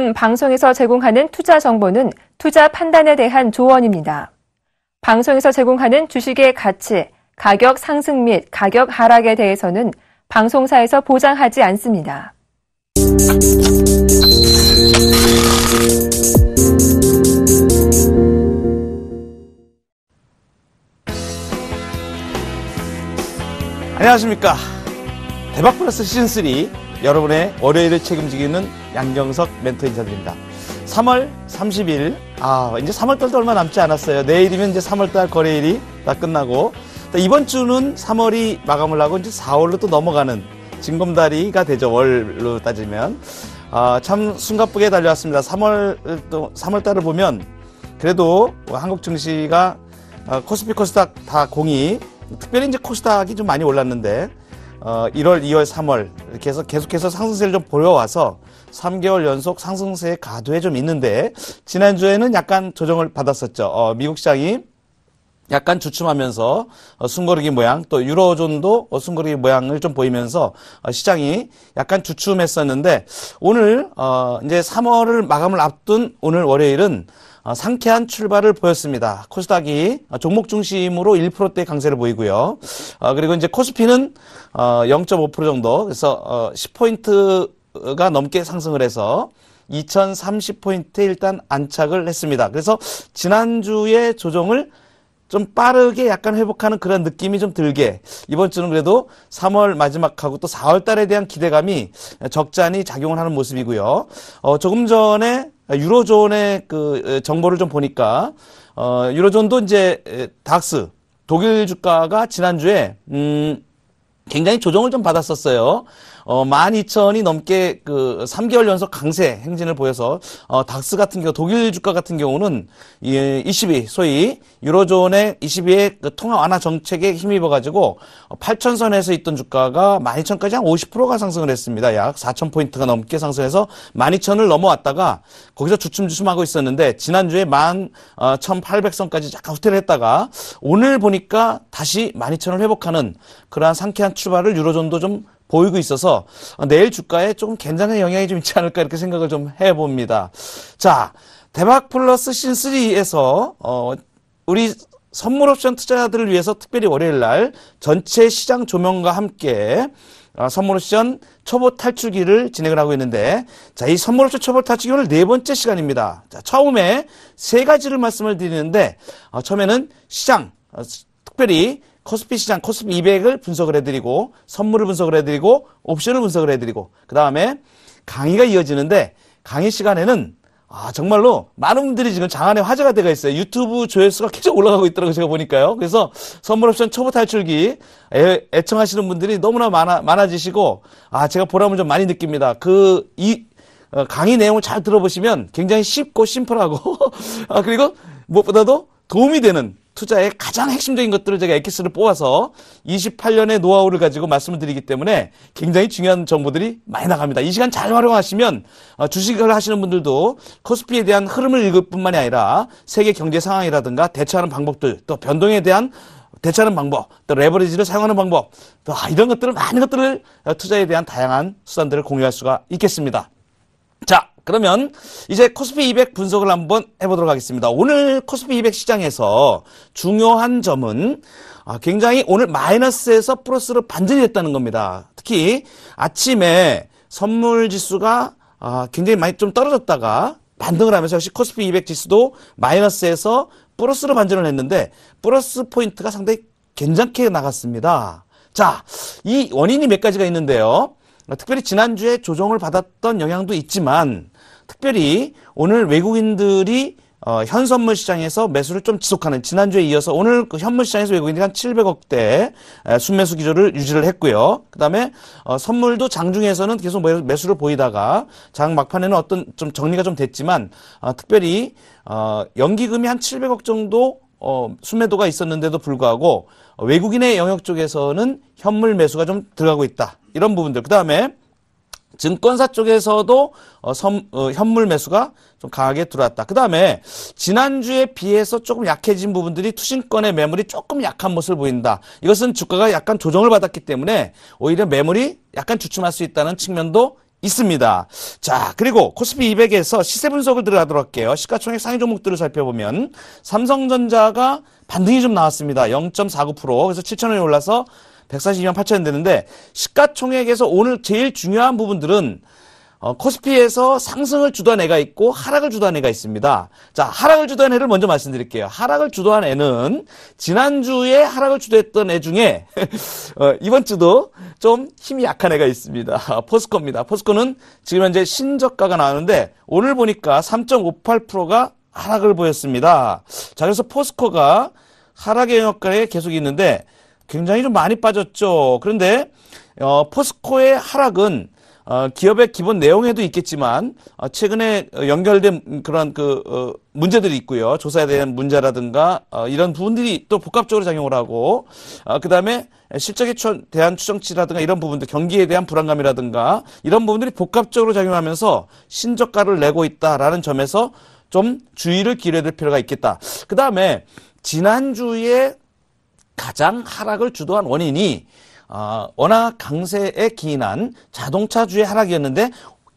지금 방송에서 제공하는 투자 정보는 투자 판단에 대한 조언입니다. 방송에서 제공하는 주식의 가치, 가격 상승 및 가격 하락에 대해서는 방송사에서 보장하지 않습니다. 안녕하십니까. 대박 플러스 시즌3 여러분의 월요일을 책임지기는 양경석 멘토 인사드립니다. 3월 30일, 이제 3월달도 얼마 남지 않았어요. 내일이면 이제 3월달 거래일이 다 끝나고, 이번 주는 3월이 마감을 하고 이제 4월로 또 넘어가는 징검다리가 되죠. 월로 따지면. 참 숨가쁘게 달려왔습니다. 3월달을 보면 그래도 한국 증시가 코스피 코스닥 다 공이, 특별히 이제 코스닥이 좀 많이 올랐는데 1월, 2월, 3월 이렇게 해서 계속해서 상승세를 좀 보여와서 3개월 연속 상승세의 가도에 좀 있는데, 지난주에는 약간 조정을 받았었죠. 미국 시장이 약간 주춤하면서 숨고르기 모양, 또 유로존도 숨고르기 모양을 좀 보이면서 시장이 약간 주춤했었는데, 오늘 이제 3월을 마감을 앞둔 오늘 월요일은 상쾌한 출발을 보였습니다. 코스닥이 종목 중심으로 1%대 강세를 보이고요. 그리고 이제 코스피는 0.5% 정도, 그래서 10포인트가 넘게 상승을 해서 2030포인트에 일단 안착을 했습니다. 그래서 지난주의 조정을 좀 빠르게 약간 회복하는 그런 느낌이 좀 들게, 이번 주는 그래도 3월 마지막하고 또 4월 달에 대한 기대감이 적잖이 작용을 하는 모습이고요. 조금 전에 유로존의 그 정보를 좀 보니까, 유로존도 이제 닥스, 독일 주가가 지난주에, 굉장히 조정을 좀 받았었어요. 12,000이 넘게 3개월 연속 강세 행진을 보여서, 닥스 같은 경우, 독일 주가 같은 경우는, 22, 소위, 유로존의 22의 통화 완화 정책에 힘입어가지고, 8,000선에서 있던 주가가 12,000까지 한 50%가 상승을 했습니다. 약 4,000포인트가 넘게 상승해서 12,000을 넘어왔다가, 거기서 주춤주춤하고 있었는데, 지난주에 11,800선까지 약간 후퇴를 했다가, 오늘 보니까 다시 12,000을 회복하는 그러한 상쾌한 출발을 유로존도 좀 보이고 있어서 내일 주가에 조금 괜찮은 영향이 좀 있지 않을까 이렇게 생각을 좀 해봅니다. 자, 대박 플러스 시즌3에서 우리 선물 옵션 투자자들을 위해서 특별히 월요일 날 전체 시장 조명과 함께 선물 옵션 초보 탈출기를 진행을 하고 있는데, 자, 이 선물 옵션 초보 탈출기 오늘 네 번째 시간입니다. 자, 처음에 세 가지를 말씀을 드리는데, 처음에는 시장, 특별히 코스피 시장, 코스피 200을 분석을 해드리고, 선물을 분석을 해드리고, 옵션을 분석을 해드리고, 그 다음에 강의가 이어지는데, 강의 시간에는 정말로 많은 분들이 지금 장안의 화제가 되어 있어요. 유튜브 조회수가 계속 올라가고 있더라고요, 제가 보니까요. 그래서 선물 옵션 초보 탈출기 애청하시는 분들이 너무나 많아지시고, 제가 보람을 좀 많이 느낍니다. 강의 내용을 잘 들어보시면 굉장히 쉽고 심플하고, 그리고 무엇보다도 도움이 되는 투자의 가장 핵심적인 것들을 제가 엑기스를 뽑아서 28년의 노하우를 가지고 말씀을 드리기 때문에 굉장히 중요한 정보들이 많이 나갑니다. 이 시간 잘 활용하시면 주식을 하시는 분들도 코스피에 대한 흐름을 읽을 뿐만이 아니라 세계 경제 상황이라든가 대처하는 방법들, 또 변동에 대한 대처하는 방법, 또 레버리지를 사용하는 방법, 또 이런 것들을, 많은 것들을, 투자에 대한 다양한 수단들을 공유할 수가 있겠습니다. 자, 그러면 이제 코스피 200 분석을 한번 해보도록 하겠습니다. 오늘 코스피 200 시장에서 중요한 점은 굉장히 오늘 마이너스에서 플러스로 반전이 됐다는 겁니다. 특히 아침에 선물 지수가 굉장히 많이 좀 떨어졌다가 반등을 하면서 역시 코스피 200 지수도 마이너스에서 플러스로 반전을 했는데, 플러스 포인트가 상당히 괜찮게 나갔습니다. 자, 이 원인이 몇 가지가 있는데요. 특별히 지난주에 조정을 받았던 영향도 있지만, 특별히 오늘 외국인들이 현선물 시장에서 매수를 좀 지속하는, 지난주에 이어서 오늘 그 현물 시장에서 외국인들이 한 700억대 순매수 기조를 유지를 했고요. 그 다음에 선물도 장중에서는 계속 매수를 보이다가 장 막판에는 어떤 좀 정리가 좀 됐지만, 특별히 연기금이 한 700억 정도 순매도가 있었는데도 불구하고 외국인의 영역 쪽에서는 현물 매수가 좀 들어가고 있다, 이런 부분들. 그 다음에 증권사 쪽에서도 현물 매수가 좀 강하게 들어왔다. 그 다음에 지난주에 비해서 조금 약해진 부분들이 투신권의 매물이 조금 약한 모습을 보인다. 이것은 주가가 약간 조정을 받았기 때문에 오히려 매물이 약간 주춤할 수 있다는 측면도 있습니다. 자, 그리고 코스피 200에서 시세 분석을 들어가도록 할게요. 시가총액 상위 종목들을 살펴보면 삼성전자가 반등이 좀 나왔습니다. 0.49%. 그래서 7,000원이 올라서 142만 8천원 되는데, 시가총액에서 오늘 제일 중요한 부분들은 코스피에서 상승을 주도한 애가 있고 하락을 주도한 애가 있습니다. 자, 하락을 주도한 애를 먼저 말씀드릴게요. 하락을 주도한 애는 지난주에 하락을 주도했던 애 중에 이번 주도 좀 힘이 약한 애가 있습니다. 포스코입니다. 포스코는 지금 현재 신저가가 나오는데 오늘 보니까 3.58%가 하락을 보였습니다. 자, 그래서 포스코가 하락의 영역가에 계속 있는데 굉장히 좀 많이 빠졌죠. 그런데 포스코의 하락은 기업의 기본 내용에도 있겠지만 최근에 연결된 그런 문제들이 있고요. 조사에 대한 문제라든가 이런 부분들이 또 복합적으로 작용을 하고 그다음에 실적에 대한 추정치라든가 이런 부분들, 경기에 대한 불안감이라든가 이런 부분들이 복합적으로 작용하면서 신저가를 내고 있다라는 점에서 좀 주의를 기울여야 될 필요가 있겠다. 그다음에 지난주에 가장 하락을 주도한 원인이 워낙 강세에 기인한 자동차주의 하락이었는데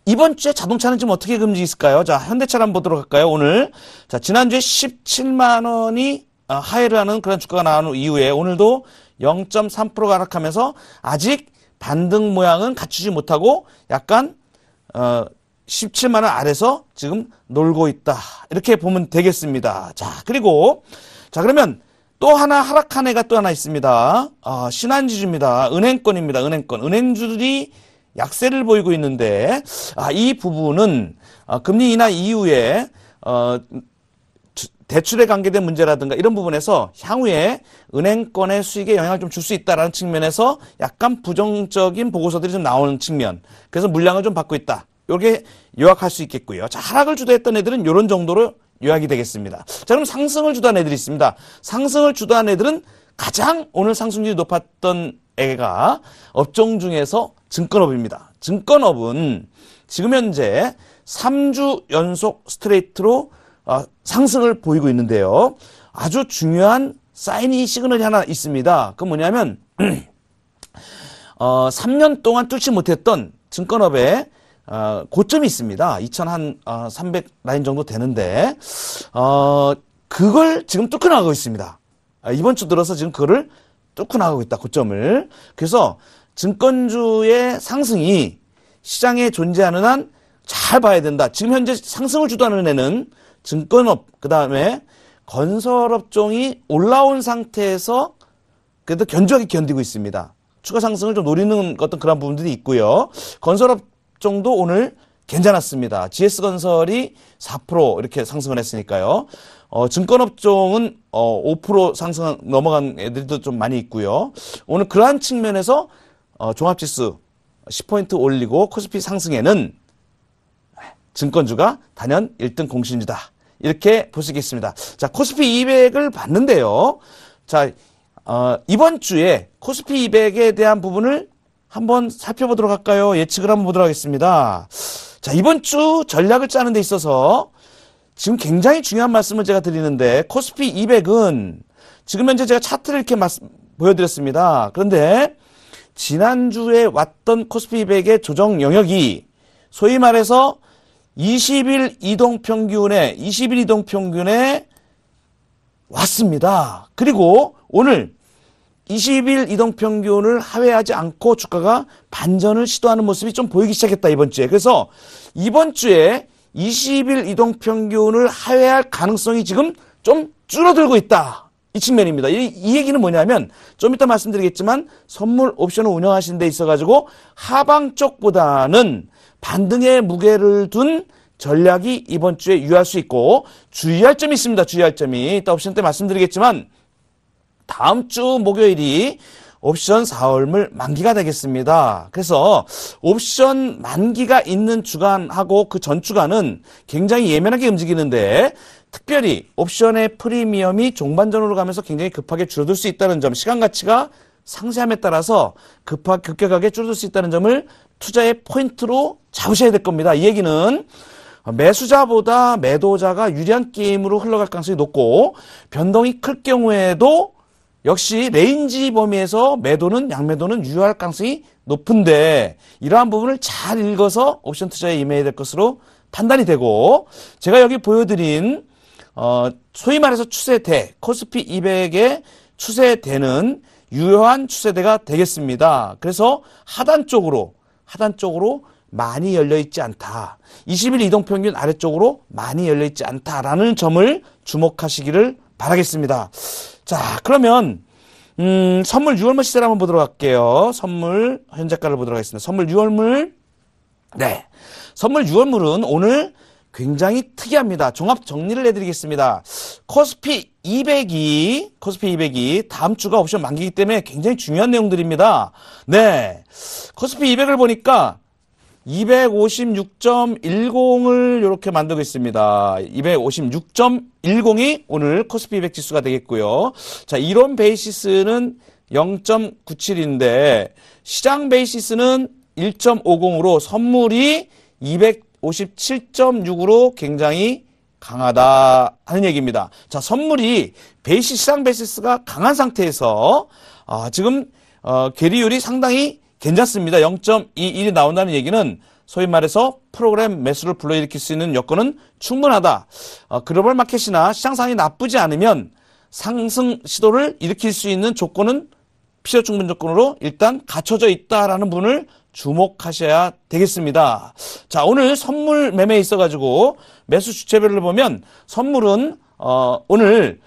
이번 주에 자동차는 지금 어떻게 금지 있을까요? 자, 현대차를 한번 보도록 할까요? 오늘 자, 지난주에 17만 원이 하회를 하는 그런 주가가 나온 이후에 오늘도 0.3%가 하락하면서 아직 반등 모양은 갖추지 못하고 약간 17만 원 아래서 지금 놀고 있다. 이렇게 보면 되겠습니다. 자, 그리고 자, 그러면 또 하나 하락한 애가 또 하나 있습니다. 신한지주입니다. 은행권입니다. 은행권. 은행주들이 약세를 보이고 있는데, 이 부분은, 금리 인하 이후에, 대출에 관계된 문제라든가 이런 부분에서 향후에 은행권의 수익에 영향을 좀 줄 수 있다라는 측면에서 약간 부정적인 보고서들이 좀 나오는 측면. 그래서 물량을 좀 받고 있다. 요게 요약할 수 있겠고요. 자, 하락을 주도했던 애들은 요런 정도로 요약이 되겠습니다. 자, 그럼 상승을 주도한 애들이 있습니다. 상승을 주도한 애들은 가장 오늘 상승률이 높았던 애가 업종 중에서 증권업입니다. 증권업은 지금 현재 3주 연속 스트레이트로 상승을 보이고 있는데요. 아주 중요한 사인이 시그널이 하나 있습니다. 그건 뭐냐면 3년 동안 뚫지 못했던 증권업의 고점이 있습니다. 2,300 라인 정도 되는데, 그걸 지금 뚫고 나가고 있습니다. 이번 주 들어서 지금 그거를 뚫고 나가고 있다, 고점을. 그래서 증권주의 상승이 시장에 존재하는 한 잘 봐야 된다. 지금 현재 상승을 주도하는 애는 증권업, 그 다음에 건설업종이 올라온 상태에서 그래도 견조하게 견디고 있습니다. 추가 상승을 좀 노리는 어떤 그런 부분들이 있고요. 건설업 정도 오늘 괜찮았습니다. GS건설이 4% 이렇게 상승을 했으니까요. 증권업종은 5% 상승 넘어간 애들도 좀 많이 있고요. 오늘 그러한 측면에서 종합지수 10포인트 올리고 코스피 상승에는 증권주가 단연 1등 공신주다. 이렇게 볼 수 있겠습니다. 자, 코스피 200을 봤는데요. 자, 이번 주에 코스피 200에 대한 부분을 한번 살펴보도록 할까요? 예측을 한번 보도록 하겠습니다. 자, 이번 주 전략을 짜는 데 있어서 지금 굉장히 중요한 말씀을 제가 드리는데 코스피 200은 지금 현재 제가 차트를 이렇게 보여드렸습니다. 그런데 지난주에 왔던 코스피 200의 조정 영역이 소위 말해서 20일 이동평균에 왔습니다. 그리고 오늘 20일 이동평균을 하회하지 않고 주가가 반전을 시도하는 모습이 좀 보이기 시작했다, 이번 주에. 그래서 이번 주에 20일 이동평균을 하회할 가능성이 지금 좀 줄어들고 있다. 이 측면입니다. 이 얘기는 뭐냐면 좀 이따 말씀드리겠지만 선물 옵션을 운영하시는 데 있어가지고 하방 쪽보다는 반등의 무게를 둔 전략이 이번 주에 유효할 수 있고 주의할 점이 있습니다. 주의할 점이. 이따 옵션 때 말씀드리겠지만 다음 주 목요일이 옵션 4월물 만기가 되겠습니다. 그래서 옵션 만기가 있는 주간하고 그 전 주간은 굉장히 예민하게 움직이는데 특별히 옵션의 프리미엄이 종반전으로 가면서 굉장히 급하게 줄어들 수 있다는 점, 시간 가치가 상세함에 따라서 급격하게 줄어들 수 있다는 점을 투자의 포인트로 잡으셔야 될 겁니다. 이 얘기는 매수자보다 매도자가 유리한 게임으로 흘러갈 가능성이 높고 변동이 클 경우에도 역시 레인지 범위에서 매도는 양매도는 유효할 가능성이 높은데 이러한 부분을 잘 읽어서 옵션 투자에 임해야 될 것으로 판단이 되고 제가 여기 보여드린 소위 말해서 추세대 코스피 200의 추세대는 유효한 추세대가 되겠습니다. 그래서 하단 쪽으로 많이 열려있지 않다. 20일 이동평균 아래쪽으로 많이 열려있지 않다라는 점을 주목하시기를 바라겠습니다. 자, 그러면 선물 6월물 시세를 한번 보도록 할게요. 선물 현재가를 보도록 하겠습니다. 선물 6월물. 네. 선물 6월물은 오늘 굉장히 특이합니다. 종합 정리를 해드리겠습니다. 코스피 200이 다음 주가 옵션 만기이기 때문에 굉장히 중요한 내용들입니다. 네. 코스피 200을 보니까 256.10을 이렇게 만들고 있습니다. 256.10이 오늘 코스피 200 지수가 되겠고요. 자, 이론 베이시스는 0.97인데 시장 베이시스는 1.50으로 선물이 257.6으로 굉장히 강하다 하는 얘기입니다. 자, 선물이 시장 베이시스가 강한 상태에서 지금 계리율이 상당히 괜찮습니다. 0.21이 나온다는 얘기는 소위 말해서 프로그램 매수를 불러일으킬 수 있는 여건은 충분하다. 글로벌 마켓이나 시장 상황이 나쁘지 않으면 상승 시도를 일으킬 수 있는 조건은 필요 충분 조건으로 일단 갖춰져 있다라는 부분을 주목하셔야 되겠습니다. 자, 오늘 선물 매매에 있어가지고 매수 주체별로 보면 선물은 오늘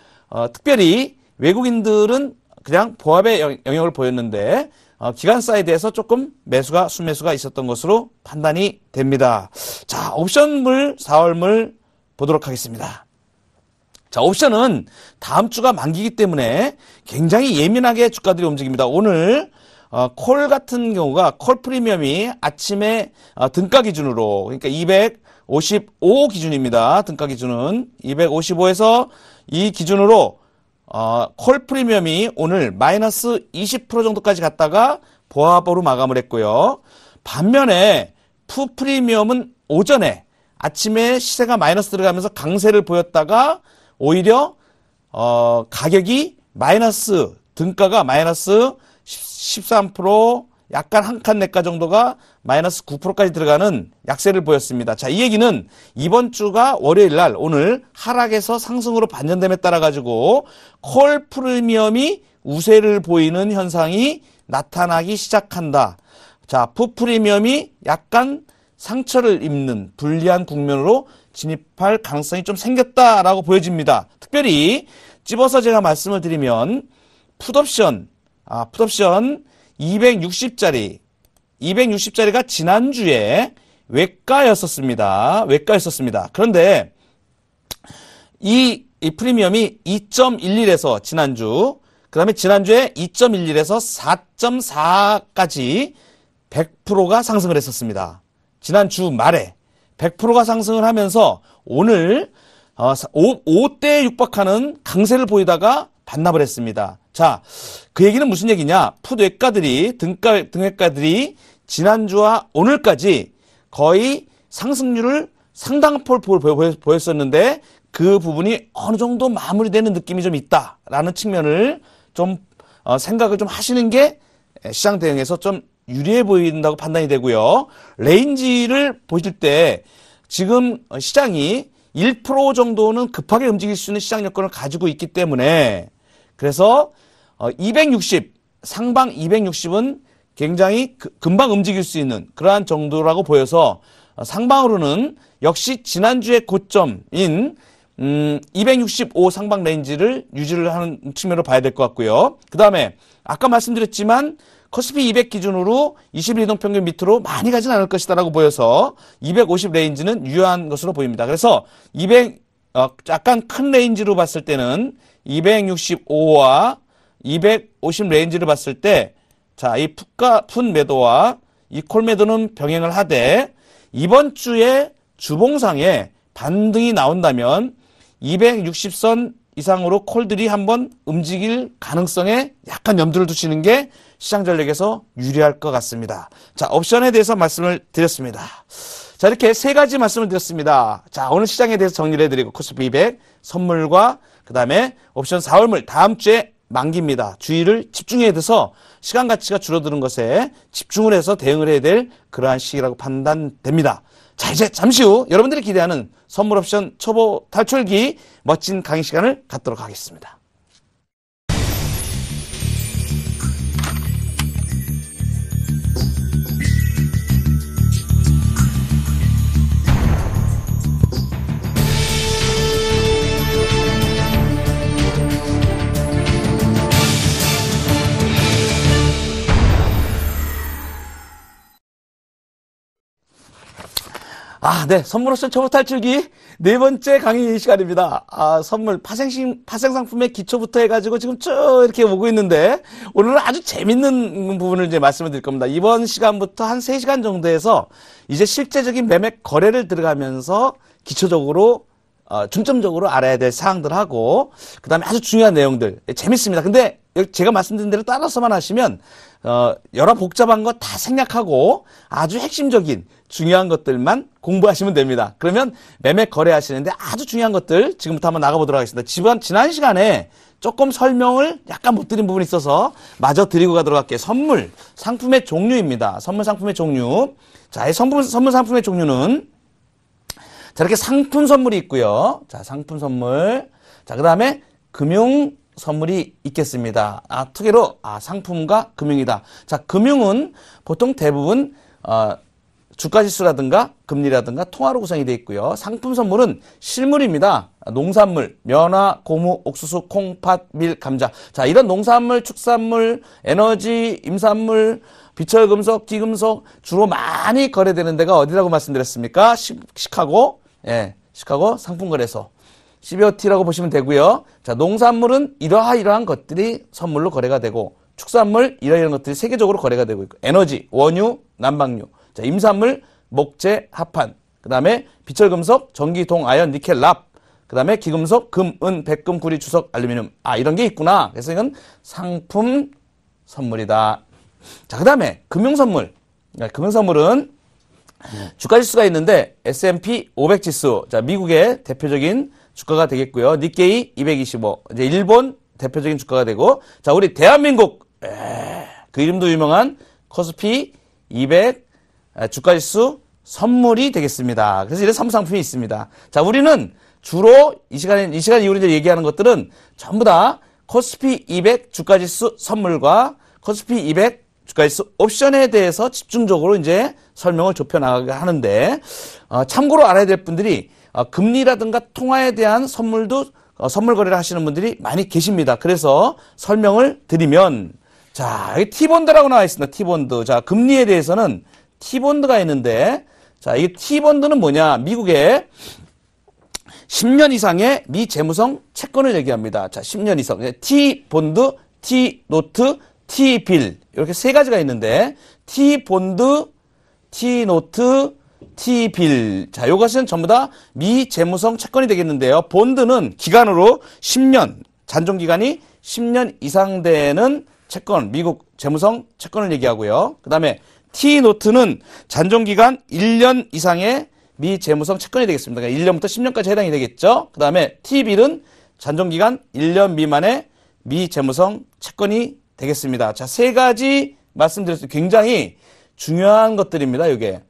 특별히 외국인들은 그냥 보합의 영역을 보였는데 기관 사이드에서 조금 순매수가 있었던 것으로 판단이 됩니다. 자, 옵션물 4월물 보도록 하겠습니다. 자, 옵션은 다음 주가 만기이기 때문에 굉장히 예민하게 주가들이 움직입니다. 오늘 콜 같은 경우가 콜 프리미엄이 아침에 등가 기준으로 그러니까 255 기준입니다. 등가 기준은 255에서 이 기준으로 콜 프리미엄이 오늘 마이너스 20% 정도까지 갔다가 보합으로 마감을 했고요. 반면에 푸 프리미엄은 오전에 아침에 시세가 마이너스 들어가면서 강세를 보였다가 오히려 가격이 등가가 마이너스 13% 약간 한 칸 내가 정도가 마이너스 9%까지 들어가는 약세를 보였습니다. 자, 이 얘기는 이번 주가 월요일 날 오늘 하락에서 상승으로 반전됨에 따라 가지고 콜 프리미엄이 우세를 보이는 현상이 나타나기 시작한다. 자, 푸 프리미엄이 약간 상처를 입는 불리한 국면으로 진입할 가능성이 좀 생겼다라고 보여집니다. 특별히 집어서 제가 말씀을 드리면 풋옵션 260짜리가 지난주에 외가였었습니다. 그런데 이 프리미엄이 2.11에서 그 다음에 지난주에 2.11에서 4.4까지 100%가 상승을 했었습니다. 지난주 말에 100%가 상승을 하면서 오늘 5대에 육박하는 강세를 보이다가 반납을 했습니다. 자, 그 얘기는 무슨 얘기냐? 풋외가들이 등외가들이 지난주와 오늘까지 거의 상승률을 상당한 폴 보였었는데 그 부분이 어느 정도 마무리되는 느낌이 좀 있다라는 측면을 좀 생각을 좀 하시는 게 시장 대응에서 좀 유리해 보인다고 판단이 되고요. 레인지를 보실 때 지금 시장이 1% 정도는 급하게 움직일 수 있는 시장 여건을 가지고 있기 때문에 그래서 260 상방 260은 굉장히 금방 움직일 수 있는 그러한 정도라고 보여서 상방으로는 역시 지난주의 고점인 265 상방 레인지를 유지를 하는 측면으로 봐야 될 것 같고요. 그 다음에 아까 말씀드렸지만 코스피 200 기준으로 20일 이동평균 밑으로 많이 가진 않을 것이다라고 보여서 250 레인지는 유효한 것으로 보입니다. 그래서 약간 큰 레인지로 봤을 때는 265와 250 레인지를 봤을 때 자, 이 풋 매도와 이 콜 매도는 병행을 하되 이번 주에 주봉상에 반등이 나온다면 260선 이상으로 콜들이 한번 움직일 가능성에 약간 염두를 두시는 게 시장 전략에서 유리할 것 같습니다. 자, 옵션에 대해서 말씀을 드렸습니다. 자, 이렇게 세 가지 말씀을 드렸습니다. 자, 오늘 시장에 대해서 정리를 해드리고 코스피 200 선물과 그 다음에 옵션 4월물 다음 주에 만기입니다. 주의를 집중해야 돼서 시간 가치가 줄어드는 것에 집중을 해서 대응을 해야 될 그러한 시기라고 판단됩니다. 자, 이제 잠시 후 여러분들이 기대하는 선물 옵션 초보 탈출기 멋진 강의 시간을 갖도록 하겠습니다. 네. 선물 옵션 초보 탈출기 네 번째 강의 시간입니다. 선물 파생상품의 기초부터 해가지고 지금 쭉 이렇게 오고 있는데 오늘은 아주 재밌는 부분을 이제 말씀을 드릴 겁니다. 이번 시간부터 한 3시간 정도에서 이제 실제적인 매매 거래를 들어가면서 기초적으로 중점적으로 알아야 될 사항들하고 그 다음에 아주 중요한 내용들 재밌습니다. 근데 제가 말씀드린 대로 따라서만 하시면 여러 복잡한 거 다 생략하고 아주 핵심적인 중요한 것들만 공부하시면 됩니다. 그러면 매매 거래하시는데 아주 중요한 것들 지금부터 한번 나가보도록 하겠습니다. 지난 시간에 조금 설명을 약간 못 드린 부분이 있어서 마저 드리고 가도록 할게요. 선물 상품의 종류입니다. 선물 상품의 종류. 자, 이 선물 상품의 종류는 자, 이렇게 상품 선물이 있고요. 자, 상품 선물. 자, 그 다음에 금융 선물이 있겠습니다. 투개로 상품과 금융이다. 자, 금융은 보통 대부분 주가지수라든가 금리라든가 통화로 구성이 되어 있고요. 상품 선물은 실물입니다. 농산물, 면화, 고무, 옥수수, 콩, 팥, 밀, 감자. 자, 이런 농산물, 축산물, 에너지, 임산물, 비철금속, 기금속 주로 많이 거래되는 데가 어디라고 말씀드렸습니까? 시카고, 시카고 상품거래소. CBOT라고 보시면 되고요. 자, 농산물은 이러한 것들이 선물로 거래가 되고 축산물 이런 것들이 세계적으로 거래가 되고 있고 에너지, 원유, 난방유. 자, 임산물, 목재, 합판. 그다음에 비철금속, 전기, 동, 아연, 니켈, 납. 그다음에 기금속, 금, 은, 백금, 구리, 주석, 알루미늄. 이런 게 있구나. 그래서 이건 상품 선물이다. 자, 그다음에 금융 선물. 금융 선물은 주가 지수가 있는데 S&P 500 지수. 자, 미국의 대표적인 주가가 되겠고요. 니케이 225. 이제 일본 대표적인 주가가 되고, 자, 우리 대한민국 그 이름도 유명한 코스피 200 주가지수 선물이 되겠습니다. 그래서 이런 선물 상품이 있습니다. 자, 우리는 주로 이 시간 이후로 이제 얘기하는 것들은 전부 다 코스피 200 주가지수 선물과 코스피 200 주가지수 옵션에 대해서 집중적으로 이제 설명을 좁혀 나가게 하는데, 참고로 알아야 될 분들이 금리라든가 통화에 대한 선물도 선물 거래를 하시는 분들이 많이 계십니다. 그래서 설명을 드리면, 자, 여기 T본드라고 나와 있습니다. T본드. 자, 금리에 대해서는 T본드가 있는데, 자, 이 T본드는 뭐냐? 미국의 10년 이상의 미재무성 채권을 얘기합니다. 자, 10년 이상. T본드, T노트, T빌. 이렇게 세 가지가 있는데, T본드, T노트, T빌. 자, 요것은 전부 다 미재무성 채권이 되겠는데요. 본드는 기간으로 10년, 잔존기간이 10년 이상 되는 채권, 미국 재무성 채권을 얘기하고요. 그 다음에 T노트는 잔존기간 1년 이상의 미재무성 채권이 되겠습니다. 그러니까 1년부터 10년까지 해당이 되겠죠. 그 다음에 T빌은 잔존기간 1년 미만의 미재무성 채권이 되겠습니다. 자, 세 가지 말씀드렸습니다. 굉장히 중요한 것들입니다. 이게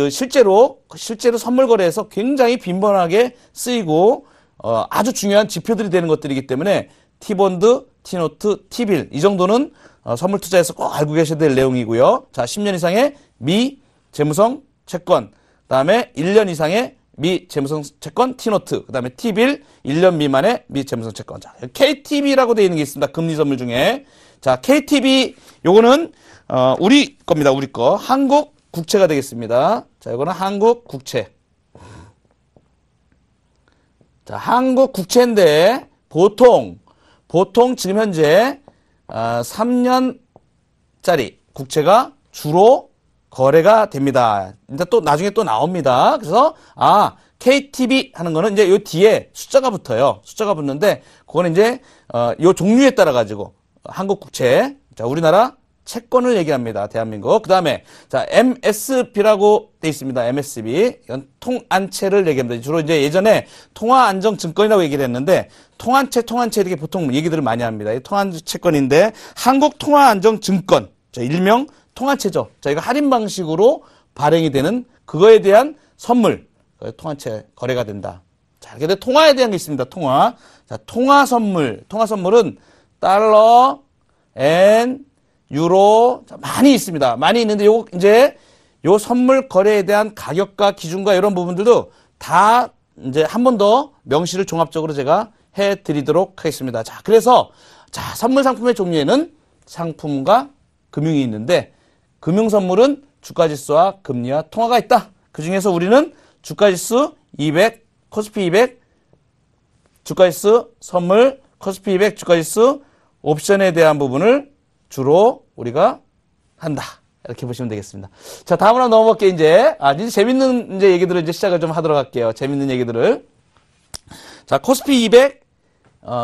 실제로 선물 거래에서 굉장히 빈번하게 쓰이고 아주 중요한 지표들이 되는 것들이기 때문에 T본드, T노트, T빌 이 정도는 선물 투자에서 꼭 알고 계셔야 될 내용이고요. 자, 10년 이상의 미재무성 채권, 그다음에 1년 이상의 미재무성 채권 T노트, 그다음에 T빌 1년 미만의 미재무성 채권. 자, KTB라고 되어 있는 게 있습니다. 금리 선물 중에. 자, KTB 요거는 우리 겁니다. 우리 거. 한국 국채가 되겠습니다. 자, 이거는 한국 국채. 자, 한국 국채인데 보통 지금 현재 3년짜리 국채가 주로 거래가 됩니다. 이제 또 나중에 또 나옵니다. 그래서 KTB 하는 거는 이제 요 뒤에 숫자가 붙어요. 숫자가 붙는데 그거는 이제 요 종류에 따라 가지고 한국 국채. 자, 우리나라 채권을 얘기합니다. 대한민국. 그 다음에, 자, MSB라고 돼 있습니다. MSB. 이건 통안채를 얘기합니다. 주로 이제 예전에 통화안정증권이라고 얘기를 했는데, 통안채 이렇게 보통 얘기들을 많이 합니다. 이 통안채권인데, 한국통화안정증권. 자, 일명 통안채죠. 자, 이거 할인 방식으로 발행이 되는 그거에 대한 선물. 통안채 거래가 된다. 자, 이렇게 통화에 대한 게 있습니다. 통화. 자, 통화 선물은 달러, 엔, 유로, 자, 많이 있습니다. 많이 있는데 요 선물 거래에 대한 가격과 기준과 이런 부분들도 다 이제 한 번 더 명시를 종합적으로 제가 해 드리도록 하겠습니다. 자, 그래서 자, 선물 상품의 종류에는 상품과 금융이 있는데 금융 선물은 주가 지수와 금리와 통화가 있다. 그 중에서 우리는 주가 지수 200, 코스피 200, 주가 지수 선물, 코스피 200, 주가 지수 옵션에 대한 부분을 주로 우리가 한다. 이렇게 보시면 되겠습니다. 자, 다음으로 넘어갈게요, 이제. 이제 재밌는 얘기들을 이제 시작을 좀 하도록 할게요. 재밌는 얘기들을. 자, 코스피 200,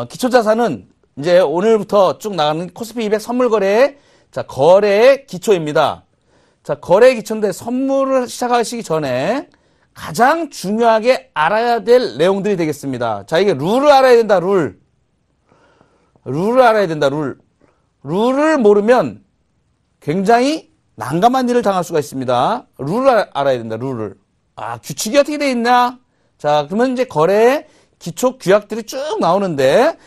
기초자산은 이제 오늘부터 쭉 나가는 코스피 200 선물 거래의, 자, 거래의 기초입니다. 자, 거래의 기초인데 선물을 시작하시기 전에 가장 중요하게 알아야 될 내용들이 되겠습니다. 자, 이게 룰을 알아야 된다, 룰을 알아야 된다, 룰을 모르면 굉장히 난감한 일을 당할 수가 있습니다. 룰을 알아야 된다, 룰을. 규칙이 어떻게 돼 있나? 자, 그러면 이제 거래의 기초 규약들이 쭉 나오는데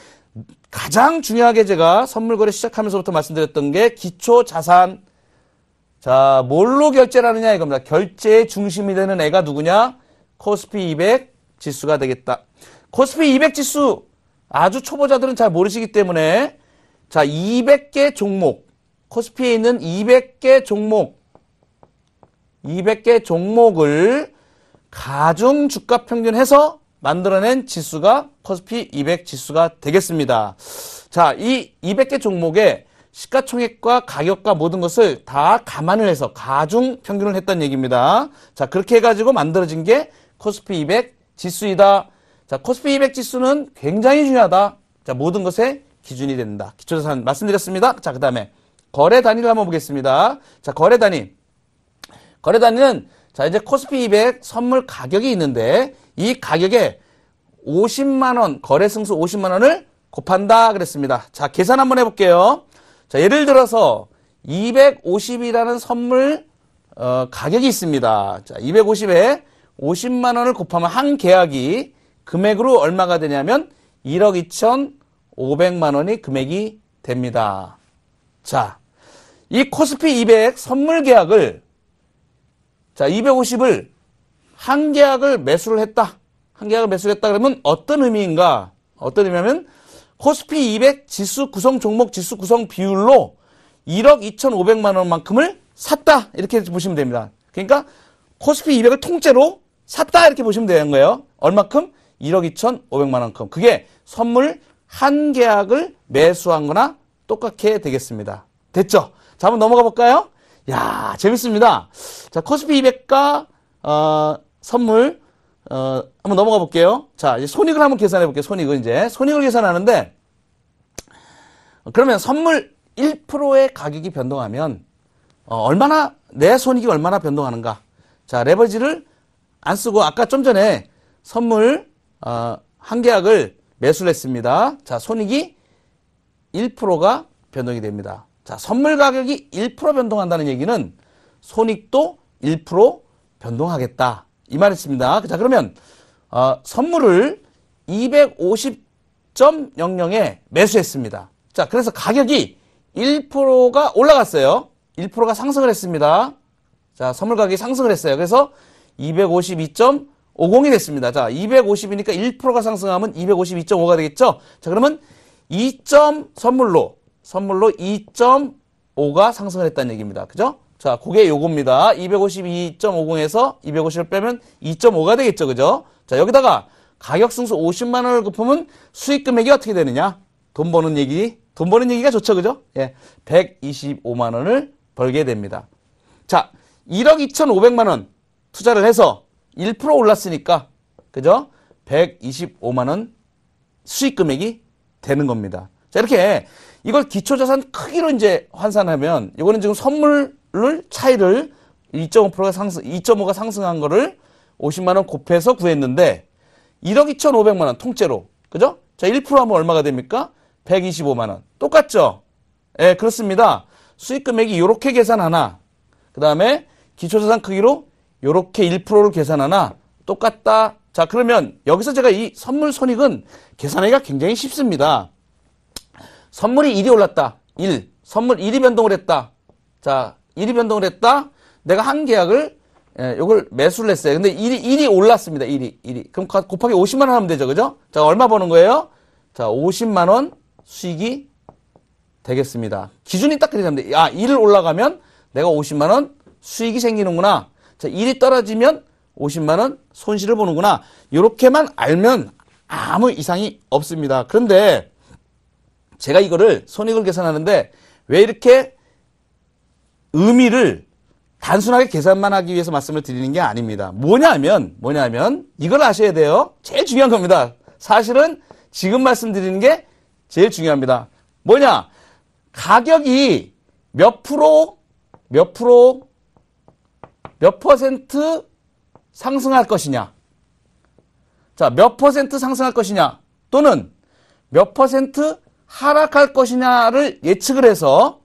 가장 중요하게 제가 선물 거래 시작하면서부터 말씀드렸던 게 기초 자산. 자, 뭘로 결제를 하느냐 이겁니다. 결제의 중심이 되는 애가 누구냐? 코스피 200 지수가 되겠다. 코스피 200 지수 아주 초보자들은 잘 모르시기 때문에 자, 200개 종목, 코스피에 있는 200개 종목을 가중 주가 평균해서 만들어낸 지수가 코스피 200 지수가 되겠습니다. 자, 이 200개 종목의 시가총액과 가격과 모든 것을 다 감안을 해서 가중 평균을 했다는 얘기입니다. 자, 그렇게 해가지고 만들어진 게 코스피 200 지수이다. 자, 코스피 200 지수는 굉장히 중요하다. 자, 모든 것의 기준이 된다. 기초자산 말씀드렸습니다. 자, 그 다음에 거래 단위를 한번 보겠습니다. 자, 거래 단위는 자, 이제 코스피 200 선물 가격이 있는데 이 가격에 50만원, 거래 승수 50만원을 곱한다 그랬습니다. 자, 계산 한번 해볼게요. 자, 예를 들어서 250이라는 선물 가격이 있습니다. 자, 250에 50만원을 곱하면 한 계약이 금액으로 얼마가 되냐면 1억 2,500만원이 금액이 됩니다. 자, 이 코스피 200 선물 계약을 자, 250을 한 계약을 매수를 했다. 한 계약을 매수를 했다 그러면 어떤 의미인가? 어떤 의미냐면 코스피 200 지수 구성 종목 지수 구성 비율로 1억 2,500만 원만큼을 샀다. 이렇게 보시면 됩니다. 그러니까 코스피 200을 통째로 샀다. 이렇게 보시면 되는 거예요. 얼마큼? 1억 2,500만 원만큼. 그게 선물 한 계약을 매수한 거나 똑같게 되겠습니다. 됐죠? 자, 한번 넘어가 볼까요? 야, 재밌습니다. 자, 코스피 200과 선물 한번 넘어가 볼게요. 자, 이제 손익을 한번 계산해 볼게요. 손익을 계산하는데 그러면 선물 1%의 가격이 변동하면 얼마나 내 손익이 얼마나 변동하는가? 자, 레버리지를 안 쓰고 아까 좀 전에 선물 한 계약을 매수를 했습니다. 자, 손익이 1%가 변동이 됩니다. 자, 선물 가격이 1% 변동한다는 얘기는 손익도 1% 변동하겠다. 이 말이었습니다. 자, 그러면 선물을 250.00에 매수했습니다. 자, 그래서 가격이 1%가 올라갔어요. 1%가 상승을 했습니다. 자, 선물 가격이 상승을 했어요. 그래서 252.50이 됐습니다. 자, 250이니까 1%가 상승하면 252.5가 되겠죠? 자, 그러면 선물로 2.5가 상승을 했다는 얘기입니다. 그죠? 자, 그게 요겁니다. 252.50에서 250을 빼면 2.5가 되겠죠. 그죠? 자, 여기다가 가격 승수 50만 원을 곱하면 수익 금액이 어떻게 되느냐? 돈 버는 얘기가 좋죠. 그죠? 예. 125만 원을 벌게 됩니다. 자, 1억 2,500만 원 투자를 해서 1% 올랐으니까, 그죠? 125만 원 수익 금액이 되는 겁니다. 자, 이렇게 이걸 기초자산 크기로 이제 환산하면 이거는 지금 선물을 차이를 2.5가 상승한 거를 50만 원 곱해서 구했는데 1억 2,500만 원 통째로. 그죠? 자, 1% 하면 얼마가 됩니까? 125만 원. 똑같죠? 예, 그렇습니다. 수익 금액이 요렇게 계산하나, 그 다음에 기초자산 크기로 요렇게 1%를 계산하나 똑같다. 자, 그러면 여기서 제가 이 선물 손익은 계산하기가 굉장히 쉽습니다. 선물이 1이 올랐다. 1. 선물 1이 변동을 했다. 자, 1이 변동을 했다. 내가 한 계약을, 요걸 매수를 했어요. 근데 1이 올랐습니다. 1이. 그럼 곱하기 50만 원 하면 되죠. 그죠? 자, 얼마 버는 거예요? 자, 50만 원 수익이 되겠습니다. 기준이 딱 그렇게 됩니다. 아, 1을 올라가면 내가 50만 원 수익이 생기는구나. 자, 1이 떨어지면 50만 원 손실을 보는구나. 이렇게만 알면 아무 이상이 없습니다. 그런데 제가 이거를 손익을 계산하는데 왜 이렇게 의미를 단순하게 계산만 하기 위해서 말씀을 드리는 게 아닙니다. 뭐냐면 이걸 아셔야 돼요. 제일 중요한 겁니다. 사실은 지금 말씀드리는 게 제일 중요합니다. 뭐냐? 가격이 몇 퍼센트 상승할 것이냐? 자, 몇 퍼센트 상승할 것이냐? 또는 몇 퍼센트 하락할 것이냐를 예측을 해서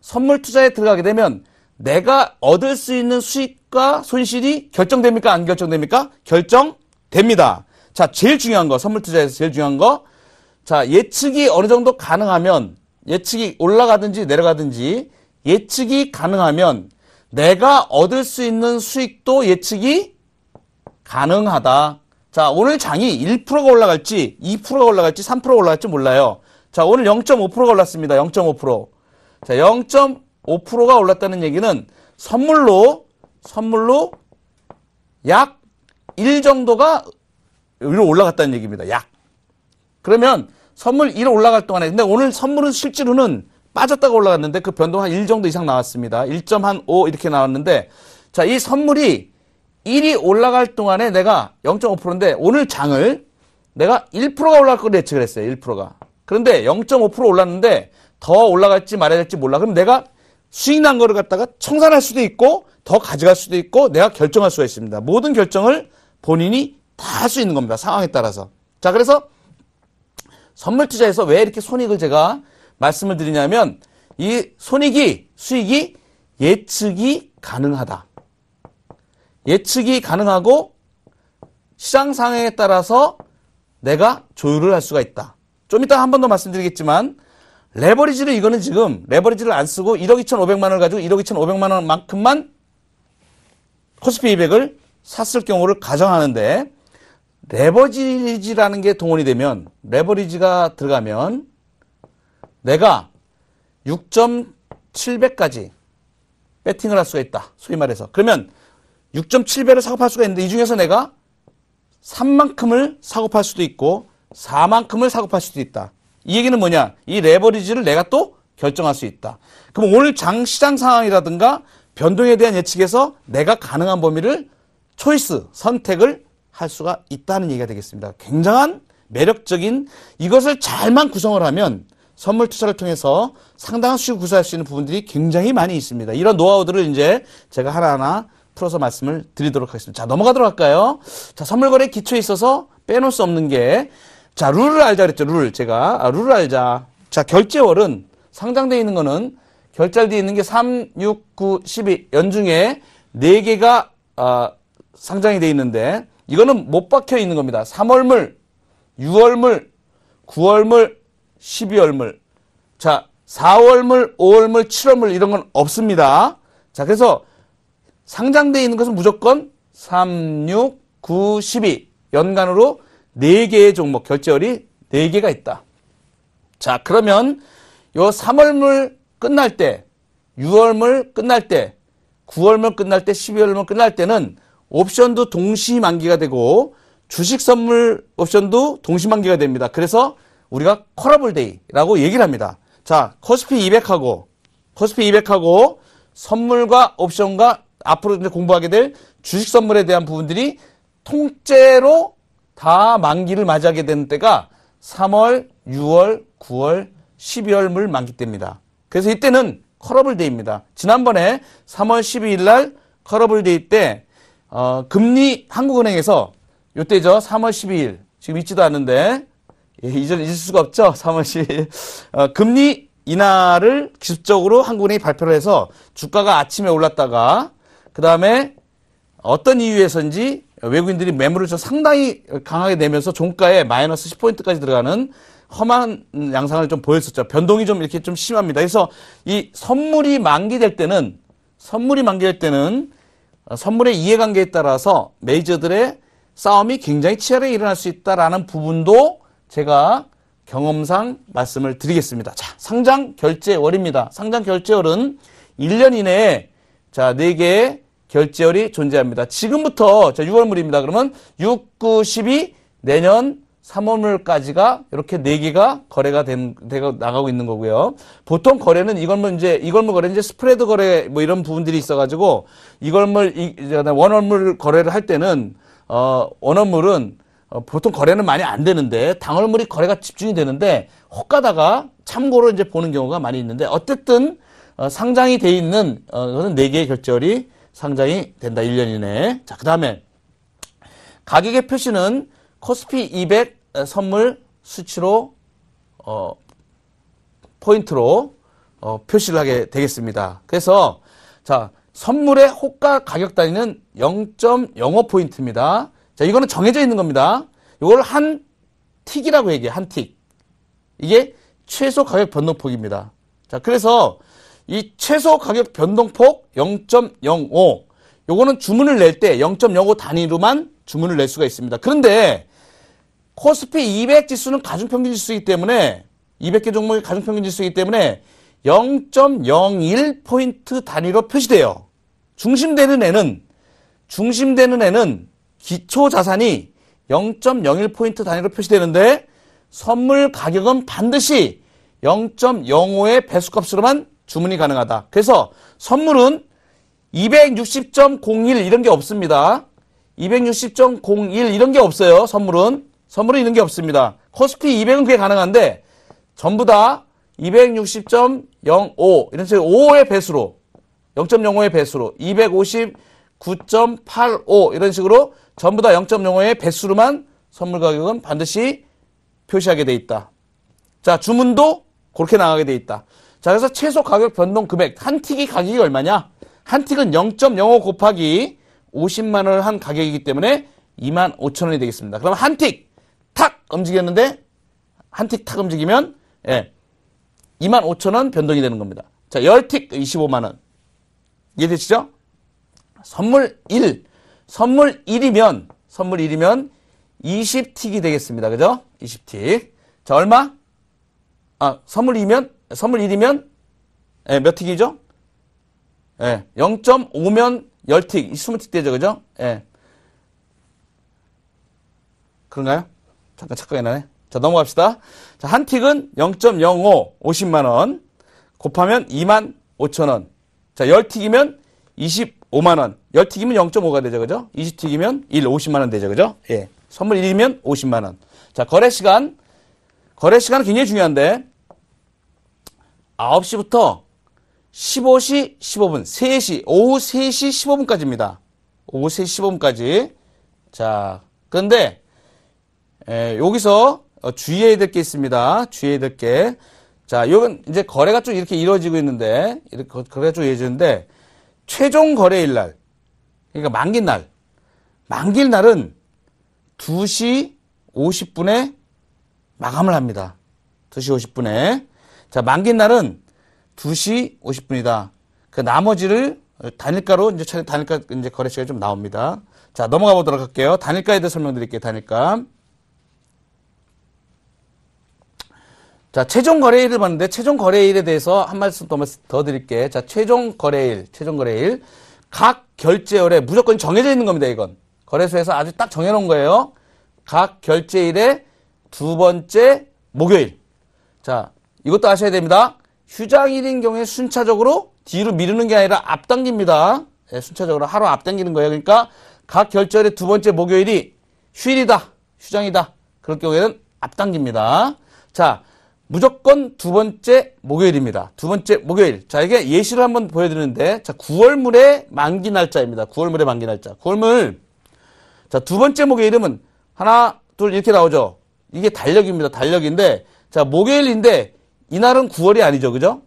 선물 투자에 들어가게 되면 내가 얻을 수 있는 수익과 손실이 결정됩니까? 안 결정됩니까? 결정됩니다. 자, 제일 중요한 거, 선물 투자에서 제일 중요한 거. 자, 예측이 어느 정도 가능하면, 예측이 올라가든지 내려가든지 예측이 가능하면 내가 얻을 수 있는 수익도 예측이 가능하다. 자, 오늘 장이 1%가 올라갈지, 2%가 올라갈지, 3%가 올라갈지 몰라요. 자, 오늘 0.5%가 올랐습니다. 0.5%. 자, 0.5%가 올랐다는 얘기는 선물로 약 1 정도가 위로 올라갔다는 얘기입니다. 약. 그러면 선물 1 올라갈 동안에, 근데 오늘 선물은 실제로는 빠졌다가 올라갔는데 그 변동 한 1 정도 이상 나왔습니다. 1.5 이렇게 나왔는데, 자, 이 선물이 1이 올라갈 동안에 내가 0.5%인데 오늘 장을 내가 1%가 올라갈 거로 예측을 했어요. 1%가. 그런데 0.5% 올랐는데 더 올라갈지 말아야 될지 몰라. 그럼 내가 수익 난 거를 갖다가 청산할 수도 있고 더 가져갈 수도 있고 내가 결정할 수가 있습니다. 모든 결정을 본인이 다 할 수 있는 겁니다. 상황에 따라서. 자, 그래서 선물 투자에서 왜 이렇게 손익을 제가 말씀을 드리냐면 이 수익이 예측이 가능하다. 예측이 가능하고 시장 상황에 따라서 내가 조율을 할 수가 있다. 좀 이따 한 번 더 말씀드리겠지만 이거는 지금 레버리지를 안 쓰고 1억 2,500만 원을 가지고 1억 2,500만 원만큼만 코스피 200을 샀을 경우를 가정하는데 레버리지라는 게 동원이 되면 레버리지가 들어가면 내가 6.7배까지 배팅을 할 수가 있다. 소위 말해서. 그러면 6.7배를 사고 팔 수가 있는데 이 중에서 내가 3만큼을 사고 팔 수도 있고 4만큼을 사고 팔 수도 있다. 이 얘기는 뭐냐? 이 레버리지를 내가 또 결정할 수 있다. 그럼 오늘 시장 상황이라든가 변동에 대한 예측에서 내가 가능한 범위를 선택을 할 수가 있다는 얘기가 되겠습니다. 굉장한 매력적인 이것을 잘만 구성을 하면 선물 투자를 통해서 상당한 수익을 구사할 수 있는 부분들이 굉장히 많이 있습니다. 이런 노하우들을 이제 제가 하나하나 풀어서 말씀을 드리도록 하겠습니다. 자, 넘어가도록 할까요? 자, 선물거래 기초에 있어서 빼놓을 수 없는 게, 자, 룰을 알자 그랬죠. 룰을 알자. 자, 결제월은 상장되어 있는 거는 결제되어 있는 게 3, 6, 9, 12 연중에 4개가 상장이 되어 있는데 이거는 못 박혀 있는 겁니다. 3월물, 6월물, 9월물, 12월물. 자, 4월물, 5월물, 7월물 이런 건 없습니다. 자, 그래서 상장되어 있는 것은 무조건 3, 6, 9, 12 연간으로 4개의 종목 결제월이 4개가 있다. 자, 그러면 요 3월물 끝날 때, 6월물 끝날 때, 9월물 끝날 때, 12월물 끝날 때는 옵션도 동시 만기가 되고 주식 선물 옵션도 동시 만기가 됩니다. 그래서 우리가 콜러블 데이라고 얘기를 합니다. 자, 코스피 200하고 선물과 옵션과 앞으로 이제 공부하게 될 주식 선물에 대한 부분들이 통째로 다 만기를 맞이하게 되는 때가 3월, 6월, 9월, 12월 만기 때입니다. 그래서 이때는 컬러블 데이입니다. 지난번에 3월 12일 날 컬러블 데이 때 금리 한국은행에서 요때죠. 3월 12일 지금 있지도 않는데 잊을 수가 없죠. 3월 12일 금리 인하를 기습적으로 한국은행이 발표를 해서 주가가 아침에 올랐다가 그 다음에 어떤 이유에서인지 외국인들이 매물을 좀 상당히 강하게 내면서 종가에 마이너스 10포인트까지 들어가는 험한 양상을 좀 보였었죠. 변동이 좀 이렇게 좀 심합니다. 그래서 이 선물이 만기될 때는 선물의 이해관계에 따라서 메이저들의 싸움이 굉장히 치열하게 일어날 수 있다라는 부분도 제가 경험상 말씀을 드리겠습니다. 자, 상장 결제월입니다. 상장 결제월은 1년 이내에 자, 4개의 결제월이 존재합니다. 지금부터 6월물입니다. 그러면 6, 9, 12 내년 3월물까지가 이렇게 4개가 거래가 나가고 있는 거고요. 보통 거래는 이걸물 거래는 이제 스프레드 거래 뭐 이런 부분들이 있어가지고 원월물 거래를 할 때는 원월물은 보통 거래는 많이 안 되는데 당월물이 거래가 집중이 되는데 혹가다가 참고로 이제 보는 경우가 많이 있는데 어쨌든 상장이 돼 있는 그것은 4개의 결제월이 상장이 된다. 1년 이내에. 자, 그 다음에 가격의 표시는 코스피 200 선물 수치로 포인트로 표시를 하게 되겠습니다. 그래서 자, 선물의 호가 가격 단위는 0.05포인트입니다. 자, 이거는 정해져 있는 겁니다. 이걸 한 틱이라고 얘기해요. 한 틱. 이게 최소 가격 변동폭입니다. 자, 그래서 이 최소 가격 변동폭 0.05 요거는 주문을 낼 때 0.05 단위로만 주문을 낼 수가 있습니다. 그런데 코스피 200 지수는 가중평균 지수이기 때문에 200개 종목의 가중평균 지수이기 때문에 0.01포인트 단위로 표시돼요. 중심되는 애는 기초 자산이 0.01포인트 단위로 표시되는데 선물 가격은 반드시 0.05의 배수값으로만 주문이 가능하다. 그래서 선물은 260.01 이런 게 없습니다. 260.01 이런 게 없어요. 선물은 이런 게 없습니다. 코스피 200은 그게 가능한데 전부 다 260.05 이런 식으로 5의 배수로 0.05의 배수로 259.85 이런 식으로 전부 다 0.05의 배수로만 선물 가격은 반드시 표시하게 돼 있다. 자, 주문도 그렇게 나가게 돼 있다. 자, 그래서 최소 가격 변동 금액 한 틱이 가격이 얼마냐? 한 틱은 0.05 곱하기 50만 원을 한 가격이기 때문에 25,000원이 되겠습니다. 그럼 한 틱 탁 움직였는데 한 틱 탁 움직이면 25,000원 변동이 되는 겁니다. 자, 10틱 25만 원. 이해되시죠? 선물 1이면 20틱이 되겠습니다. 그죠? 20틱. 자, 얼마? 선물 1이면 몇 틱이죠? 0.5면 10틱, 20틱 되죠. 그죠? 그런가요? 잠깐 착각이 나네. 자, 넘어갑시다. 자, 한 틱은 0.05, 50만원. 곱하면 25,000원. 자, 10틱이면 25만원. 10틱이면 0.5가 되죠. 그죠? 20틱이면 50만원 되죠. 그죠? 선물 1이면 50만원. 자, 거래시간은 굉장히 중요한데, 9시부터 15시 15분, 오후 3시 15분까지입니다. 오후 3시 15분까지. 자, 그런데, 여기서 주의해야 될 게 있습니다. 주의해야 될 게. 자, 이건 이제 거래가 좀 이렇게 이루어지고 있는데, 이렇게 거래가 좀 이루어지는데, 최종 거래일 날, 그러니까 만길 날은 2시 50분에 마감을 합니다. 2시 50분에. 자, 만길 날은 2시 50분이다. 그 나머지를 단일가로 단일가 거래 시간이 좀 나옵니다. 자, 넘어가 보도록 할게요. 단일가에 대해 설명드릴게요. 단일가. 자, 최종 거래일을 봤는데 최종 거래일에 대해서 한 말씀 더 드릴게요. 자, 최종 거래일. 각 결제일에 무조건 정해져 있는 겁니다. 이건 거래소에서 아주 딱 정해놓은 거예요. 각 결제일의 두 번째 목요일. 자, 이것도 아셔야 됩니다. 휴장일인 경우에 순차적으로 뒤로 미루는 게 아니라 앞당깁니다. 순차적으로 하루 앞당기는 거예요. 그러니까 각 결제일의 두 번째 목요일이 휴일이다, 휴장이다. 그럴 경우에는 앞당깁니다. 자, 무조건 두 번째 목요일입니다. 두 번째 목요일. 자, 이게 예시를 한번 보여드리는데, 자, 9월물의 만기 날짜입니다. 9월물의 만기 날짜. 9월물. 자, 두 번째 목요일이면 하나, 둘 이렇게 나오죠. 이게 달력입니다. 달력인데, 자, 목요일인데, 이날은 9월이 아니죠. 그죠?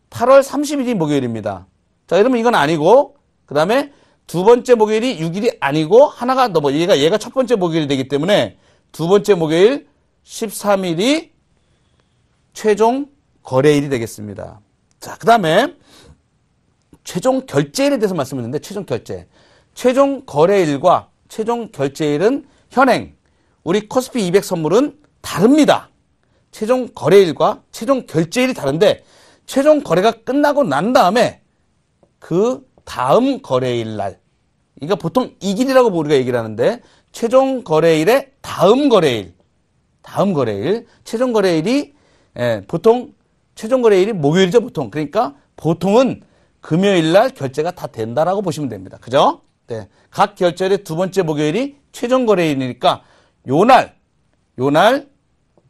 8월 30일이 목요일입니다. 자, 이러면 이건 아니고, 그 다음에 두 번째 목요일이 6일이 아니고, 하나가 넘어, 얘가 첫 번째 목요일이 되기 때문에, 두 번째 목요일 13일이 최종 거래일이 되겠습니다. 자, 그 다음에 최종 결제일에 대해서 말씀드렸는데, 최종 결제. 최종 거래일과 최종 결제일은 현행, 우리 코스피 200 선물은 다릅니다. 최종 거래일과 최종 결제일이 다른데, 최종 거래가 끝나고 난 다음에 그 다음 거래일 날, 이거 보통 이 길이라고 우리가 얘기를 하는데, 최종 거래일의 다음 거래일, 최종 거래일이 보통 최종 거래일이 목요일이죠, 보통. 그러니까 보통은 금요일 날 결제가 다 된다라고 보시면 됩니다. 그죠? 네. 각 결제일의 두 번째 목요일이 최종 거래일이니까 요 날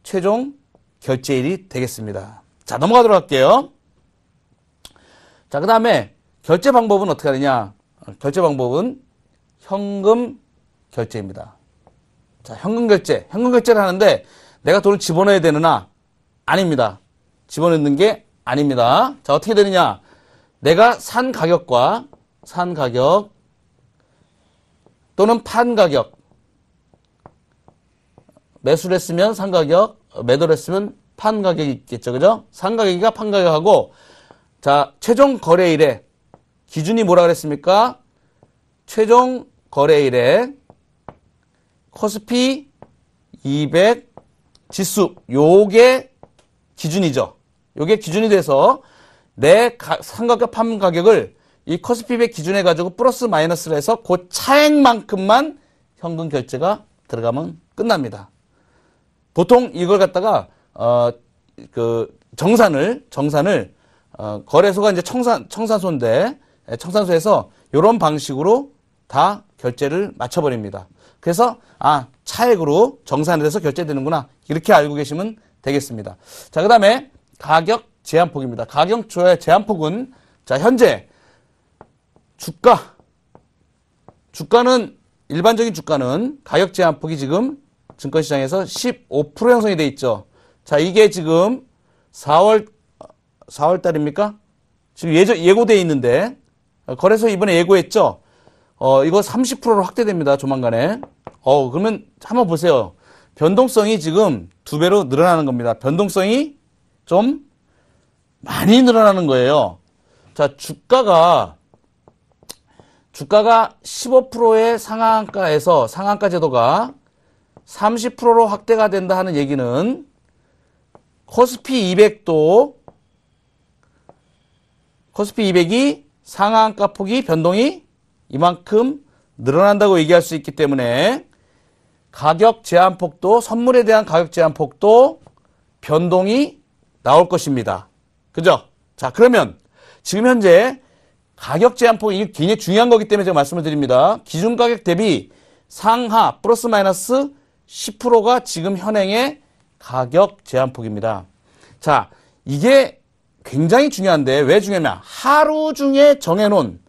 최종 결제일이 되겠습니다. 자, 넘어가도록 할게요. 자, 그 다음에 결제 방법은 어떻게 하느냐? 결제 방법은 현금 결제입니다. 자, 현금 결제를 하는데 내가 돈을 집어넣어야 되느냐? 아닙니다. 집어넣는 게 아닙니다. 자, 어떻게 되느냐? 내가 산 가격 또는 판 가격, 매수를 했으면 산 가격, 매도를 했으면 판 가격이 있겠죠. 그죠? 산 가격이가 판 가격하고, 자, 최종 거래일에 기준이 뭐라 그랬습니까? 최종 거래일에 코스피 200 지수, 요게 기준이죠. 요게 기준이 돼서 내 산 가격, 판 가격을 이 코스피 200 기준해 가지고 플러스 마이너스를 해서 그 차액만큼만 현금 결제가 들어가면 끝납니다. 보통 이걸 갖다가 정산을 거래소가 이제 청산소인데, 청산소에서 이런 방식으로 다 결제를 맞춰버립니다. 그래서 차액으로 정산이 돼서 결제되는구나, 이렇게 알고 계시면 되겠습니다. 자, 그 다음에 가격 제한폭입니다. 가격 제한폭은, 자, 현재 주가는 일반적인 주가는 가격 제한폭이 지금 증권시장에서 15% 형성이 돼 있죠. 자, 이게 지금 4월 달입니까? 지금 예고돼 있는데, 거래소 이번에 예고했죠? 이거 30%로 확대됩니다. 조만간에. 그러면 한번 보세요. 변동성이 지금 2배로 늘어나는 겁니다. 변동성이 좀 많이 늘어나는 거예요. 자, 주가가 15%의 상한가에서 상한가 제도가 30%로 확대가 된다 하는 얘기는 코스피 200이 상한가 폭이 변동이 이만큼 늘어난다고 얘기할 수 있기 때문에 가격 제한폭도, 선물에 대한 가격 제한폭도 변동이 나올 것입니다. 그죠? 자, 그러면 지금 현재 가격 제한폭이 이게 굉장히 중요한 거기 때문에 제가 말씀을 드립니다. 기준 가격 대비 상하 플러스 마이너스 10%가 지금 현행의 가격 제한폭입니다. 자, 이게 굉장히 중요한데 왜 중요하냐? 하루 중에 정해놓은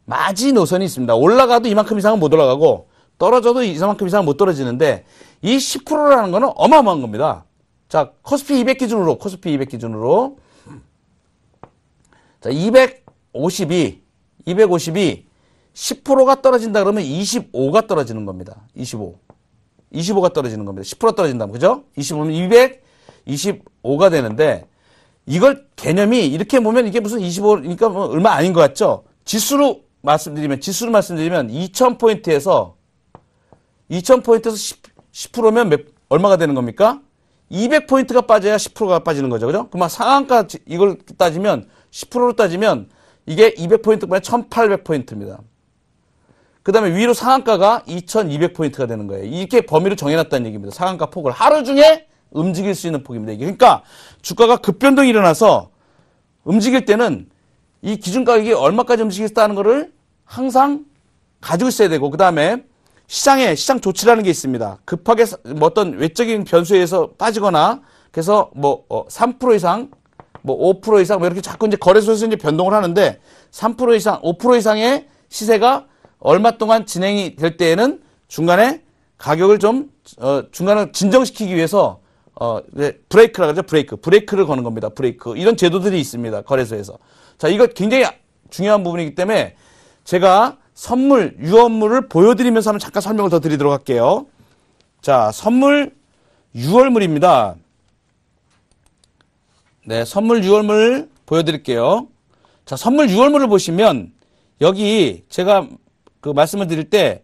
마지노선이 있습니다. 올라가도 이만큼 이상은 못 올라가고 떨어져도 이만큼 이상은 못 떨어지는데 이 10%라는 거는 어마어마한 겁니다. 자, 코스피 200 기준으로 자, 250이 10%가 떨어진다 그러면 25가 떨어지는 겁니다. 25가 떨어지는 겁니다. 10% 떨어진다면, 그죠? 25면 225가 되는데, 이걸 개념이 이렇게 보면 이게 무슨 25니까 뭐 얼마 아닌 것 같죠? 지수로 말씀드리면 2000포인트에서 10%면 얼마가 되는 겁니까? 200포인트가 빠져야 10%가 빠지는 거죠. 그죠? 그러면 상한가 이걸 따지면 10%로 따지면 이게 200포인트면 1800포인트입니다. 그 다음에 위로 상한가가 2200포인트가 되는 거예요. 이렇게 범위를 정해놨다는 얘기입니다. 상한가 폭을 하루 중에 움직일 수 있는 폭입니다. 그러니까 주가가 급변동이 일어나서 움직일 때는 이 기준 가격이 얼마까지 움직이겠다는 거를 항상 가지고 있어야 되고, 그 다음에 시장 조치라는 게 있습니다. 급하게 어떤 외적인 변수에 의해서 빠지거나 그래서 뭐 3% 이상, 뭐 5% 이상 뭐 이렇게 자꾸 이제 거래소에서 이제 변동을 하는데 3% 이상, 5% 이상의 시세가 얼마 동안 진행이 될 때에는 중간에 가격을 좀 중간에 진정시키기 위해서 브레이크라 그러죠. 브레이크를 거는 겁니다. 브레이크. 이런 제도들이 있습니다. 거래소에서. 자, 이거 굉장히 중요한 부분이기 때문에 제가 선물, 유언물을 보여드리면서 한번 잠깐 설명을 더 드리도록 할게요. 자, 선물 유언물입니다. 네, 선물 유언물 보여드릴게요. 자, 선물 유언물을 보시면 여기 제가 그 말씀을 드릴 때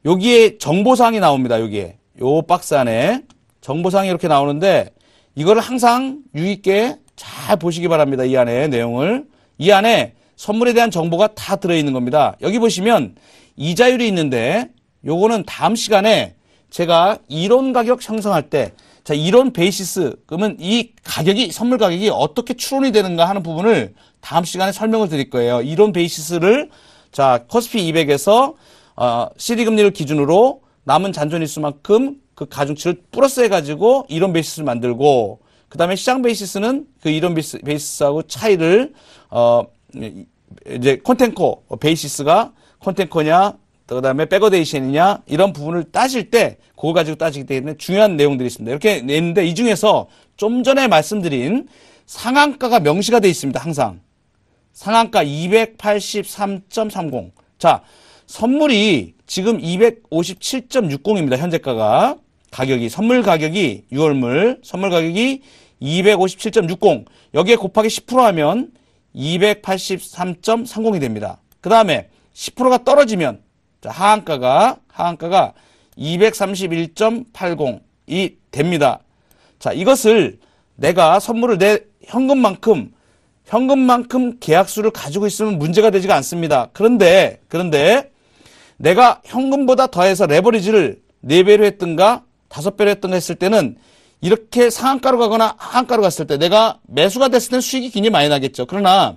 여기에 정보사항이 나옵니다. 여기에 요 박스 안에 정보사항이 이렇게 나오는데 이거를 항상 유의있게 잘 보시기 바랍니다. 이 안에 내용을. 이 안에 선물에 대한 정보가 다 들어있는 겁니다. 여기 보시면 이자율이 있는데 요거는 다음 시간에 제가 이론 가격 형성할 때 자, 이론 베이시스 그러면 이 가격이 선물 가격이 어떻게 추론이 되는가 하는 부분을 다음 시간에 설명을 드릴 거예요. 이론 베이시스를 자, 코스피 200에서 CD 금리를 기준으로 남은 잔존 일수만큼 그 가중치를 플러스 해가지고 이론 베이시스를 만들고 그 다음에 시장 베이시스는 그 이론 베이시스하고 차이를 이제 콘텐코 베이시스가 콘텐코냐 그 다음에 백어데이션이냐 이런 부분을 따질 때 그거 가지고 따지기 때문에 중요한 내용들이 있습니다. 이렇게 냈는데 이 중에서 좀 전에 말씀드린 상한가가 명시가 되어 있습니다. 항상 상한가 283.30. 자, 선물이 지금 257.60입니다. 현재가가 가격이 선물 가격이 6월물 선물 가격이 257.60 여기에 곱하기 10% 하면 283.30이 됩니다. 그 다음에 10%가 떨어지면 자, 하한가가 231.80이 됩니다. 자, 이것을 내가 선물을 내 현금만큼 계약수를 가지고 있으면 문제가 되지가 않습니다. 그런데 내가 현금보다 더해서 레버리지를 4배로 했든가 5배로 했든가 했을 때는 이렇게 상한가로 가거나 하한가로 갔을 때 내가 매수가 됐을 때는 수익이 굉장히 많이 나겠죠. 그러나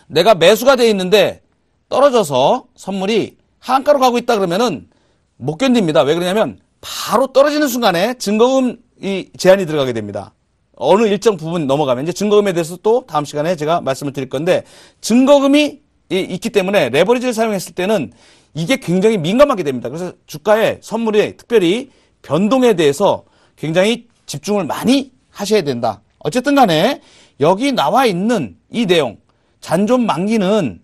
내가 매수가 돼 있는데 떨어져서 선물이 하한가로 가고 있다 그러면은 못 견딥니다. 왜 그러냐면 바로 떨어지는 순간에 증거금이 제한이 들어가게 됩니다. 어느 일정 부분 넘어가면 이제 증거금에 대해서 또 다음 시간에 제가 말씀을 드릴 건데 증거금이 있기 때문에 레버리지를 사용했을 때는 이게 굉장히 민감하게 됩니다. 그래서 주가의 선물이 특별히 변동에 대해서 굉장히 집중을 많이 하셔야 된다. 어쨌든 간에 여기 나와 있는 이 내용 잔존 만기는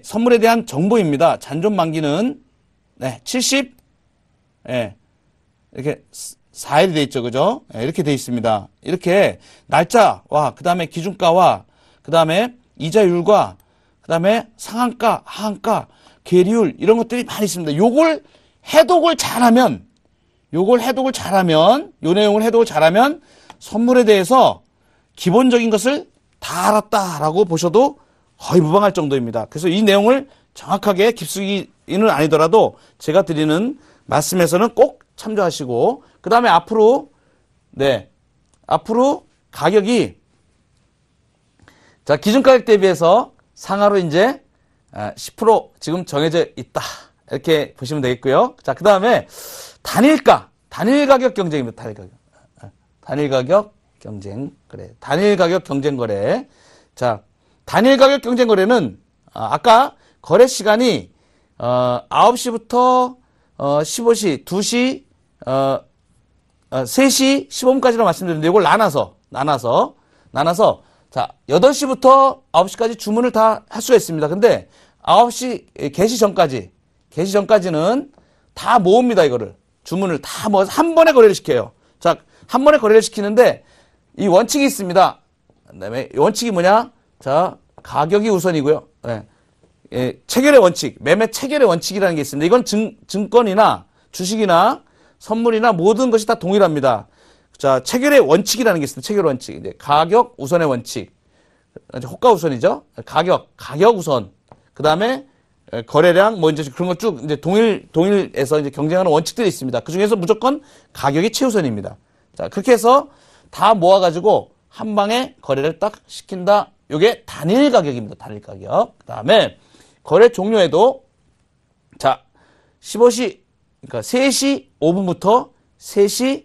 선물에 대한 정보입니다. 잔존 만기는 70 이렇게 4일이 돼 있죠. 그죠? 이렇게 돼 있습니다. 이렇게 날짜와 그다음에 기준가와 그다음에 이자율과 그다음에 상한가, 하한가, 계리율 이런 것들이 많이 있습니다. 요걸 해독을 잘하면 요 내용을 해독을 잘하면 선물에 대해서 기본적인 것을 다 알았다라고 보셔도 거의 무방할 정도입니다. 그래서 이 내용을 정확하게 깊숙이는 아니더라도 제가 드리는 말씀에서는 꼭 참조하시고 그 다음에 앞으로 가격이 자 기준가격 대비해서 상하로 이제 10% 지금 정해져 있다 이렇게 보시면 되겠고요. 자 그 다음에 단일 가격 경쟁입니다. 단일 가격 경쟁 거래. 단일 가격 경쟁 거래. 자 단일 가격 경쟁 거래는 아까 거래 시간이 9시부터 15시, 2시, 3시 15분까지로 말씀드렸는데 이걸 나눠서 자 8시부터 9시까지 주문을 다 할 수가 있습니다. 근데 9시 개시 전까지는 다 모읍니다. 이거를 주문을 다 모아서 한 번에 거래를 시켜요. 자 한 번에 거래를 시키는데 이 원칙이 있습니다. 그다음에 원칙이 뭐냐? 자 가격이 우선이고요. 체결의 원칙, 매매 체결의 원칙이라는 게 있습니다. 이건 증권이나 주식이나 선물이나 모든 것이 다 동일합니다. 자, 체결의 원칙이라는 게 있습니다. 체결 원칙. 이제 가격 우선의 원칙. 호가 우선이죠. 가격 우선. 그 다음에 거래량, 뭐 이제 그런 것 쭉 이제 동일해서 이제 경쟁하는 원칙들이 있습니다. 그 중에서 무조건 가격이 최우선입니다. 자, 그렇게 해서 다 모아가지고 한 방에 거래를 딱 시킨다. 요게 단일 가격입니다. 단일 가격. 그 다음에 거래 종료에도 자 15시 그러니까 3시 5분부터 3시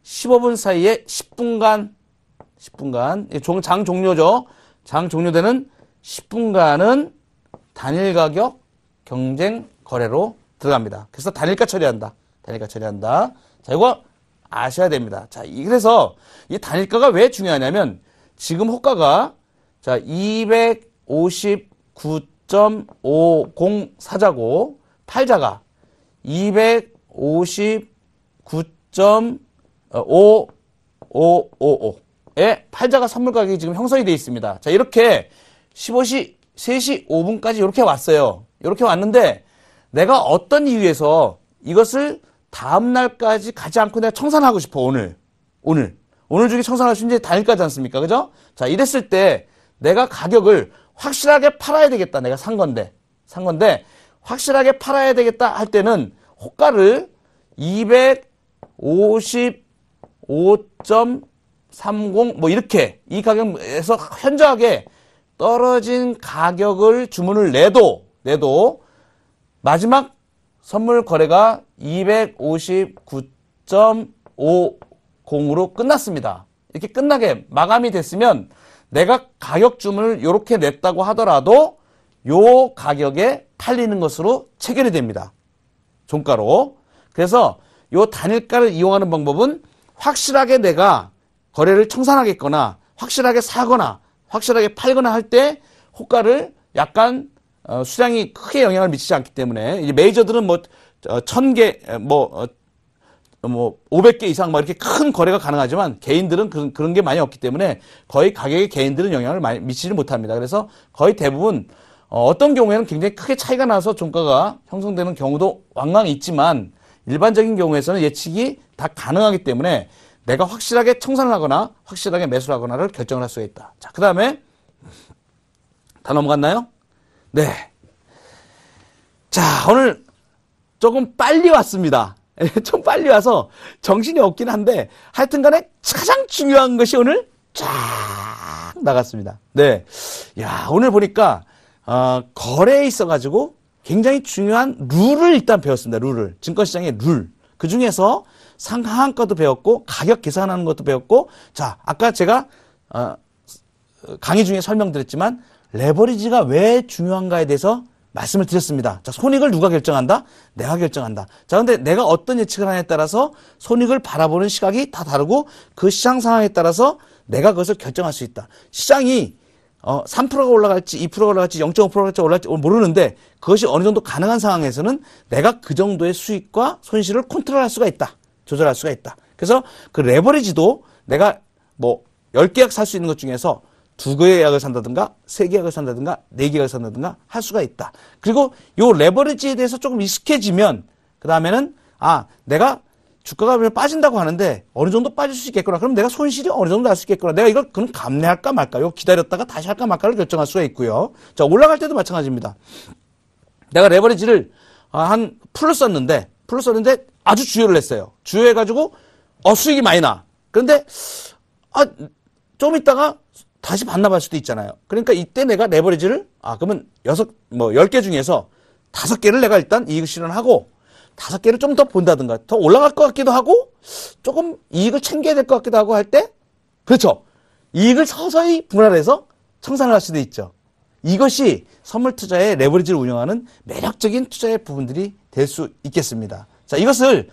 15분 사이에 10분간 장 종료죠. 장 종료되는 10분간은 단일 가격 경쟁 거래로 들어갑니다. 그래서 단일가 처리한다. 자, 이거 아셔야 됩니다. 자, 그래서 이 단일가가 왜 중요하냐면 지금 호가가 자, 259.50 사자고 팔자가 259.5555에 팔자가 선물 가격이 지금 형성이 되어 있습니다. 자, 이렇게 15시 3시 5분까지 이렇게 왔어요. 이렇게 왔는데 내가 어떤 이유에서 이것을 다음 날까지 가지 않고 내가 청산하고 싶어. 오늘 중에 청산할 수 있는 단일가지 않습니까? 그죠? 자, 이랬을 때 내가 가격을 확실하게 팔아야 되겠다. 내가 산 건데 확실하게 팔아야 되겠다 할 때는 호가를 255.30 뭐 이렇게 이 가격에서 현저하게 떨어진 가격을 주문을 내도 마지막 선물 거래가 259.50으로 끝났습니다. 이렇게 끝나게 마감이 됐으면 내가 가격 주문을 이렇게 냈다고 하더라도 요 가격에 팔리는 것으로 체결이 됩니다. 종가로. 그래서 요 단일가를 이용하는 방법은 확실하게 내가 거래를 청산하겠거나 확실하게 사거나 확실하게 팔거나 할 때 호가를 약간 수량이 크게 영향을 미치지 않기 때문에 이제 메이저들은 뭐 1000개 뭐 500개 이상 뭐 이렇게 큰 거래가 가능하지만 개인들은 그런 게 많이 없기 때문에 거의 가격에 개인들은 영향을 많이 미치지 못합니다. 그래서 거의 대부분 어떤 경우에는 굉장히 크게 차이가 나서 종가가 형성되는 경우도 왕왕 있지만 일반적인 경우에서는 예측이 다 가능하기 때문에 내가 확실하게 청산을 하거나 확실하게 매수를 하거나를 결정을 할 수가 있다. 자, 그 다음에 다 넘어갔나요? 네. 자, 오늘 조금 빨리 왔습니다. 좀 빨리 와서 정신이 없긴 한데 하여튼 간에 가장 중요한 것이 오늘 쫙 나갔습니다. 네. 야, 오늘 보니까 거래에 있어가지고 굉장히 중요한 룰을 일단 배웠습니다. 룰을. 증권시장의 룰. 그 중에서 상하한가도 배웠고 가격 계산하는 것도 배웠고 자, 아까 제가 강의 중에 설명드렸지만 레버리지가 왜 중요한가에 대해서 말씀을 드렸습니다. 자, 손익을 누가 결정한다? 내가 결정한다. 자, 근데 내가 어떤 예측을 하냐에 따라서 손익을 바라보는 시각이 다 다르고 그 시장 상황에 따라서 내가 그것을 결정할 수 있다. 시장이 3%가 올라갈지 2%가 올라갈지 0.5%가 올라갈지 모르는데 그것이 어느 정도 가능한 상황에서는 내가 그 정도의 수익과 손실을 컨트롤할 수가 있다. 조절할 수가 있다. 그래서 그 레버리지도 내가 뭐 10계약 살 수 있는 것 중에서 2개의 약을 산다든가 3개 약을 산다든가 4개 약을 산다든가 할 수가 있다. 그리고 요 레버리지에 대해서 조금 익숙해지면 그 다음에는 내가 주가가 빠진다고 하는데 어느 정도 빠질 수 있겠구나. 그럼 내가 손실이 어느 정도 날 수 있겠구나. 내가 이걸 그럼 감내할까 말까. 요 기다렸다가 다시 할까 말까를 결정할 수가 있고요. 자, 올라갈 때도 마찬가지입니다. 내가 레버리지를 한 풀로 썼는데 아주 주요를 했어요. 주요해가지고 수익이 많이 나. 그런데 좀 있다가 다시 반납할 수도 있잖아요. 그러니까 이때 내가 레버리지를 그러면 10개 중에서 5개를 내가 일단 이익을 실현하고 5개를 좀 더 본다든가 더 올라갈 것 같기도 하고 조금 이익을 챙겨야 될 것 같기도 하고 할 때 그렇죠. 이익을 서서히 분할해서 청산을 할 수도 있죠. 이것이 선물 투자의 레버리지를 운영하는 매력적인 투자의 부분들이 될 수 있겠습니다. 자, 이것을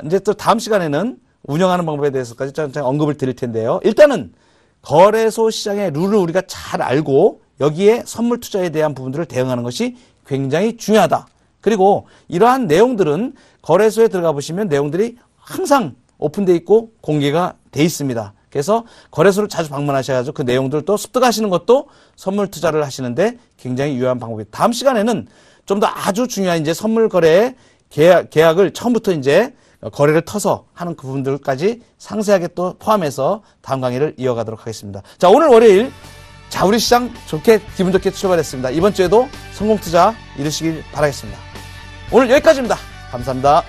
이제 또 다음 시간에는 운영하는 방법에 대해서까지 잠깐 언급을 드릴 텐데요. 일단은 거래소 시장의 룰을 우리가 잘 알고 여기에 선물 투자에 대한 부분들을 대응하는 것이 굉장히 중요하다. 그리고 이러한 내용들은 거래소에 들어가 보시면 내용들이 항상 오픈되어 있고 공개가 돼 있습니다. 그래서 거래소를 자주 방문하셔가지고 그 내용들을 또 습득하시는 것도 선물 투자를 하시는데 굉장히 유효한 방법입니다. 다음 시간에는 좀 더 아주 중요한 이제 선물 거래의 계약을 처음부터 이제 거래를 터서 하는 그 부분들까지 상세하게 또 포함해서 다음 강의를 이어가도록 하겠습니다. 자, 오늘 월요일 우리 시장 기분 좋게 출발했습니다. 이번 주에도 성공 투자 이루시길 바라겠습니다. 오늘 여기까지입니다. 감사합니다.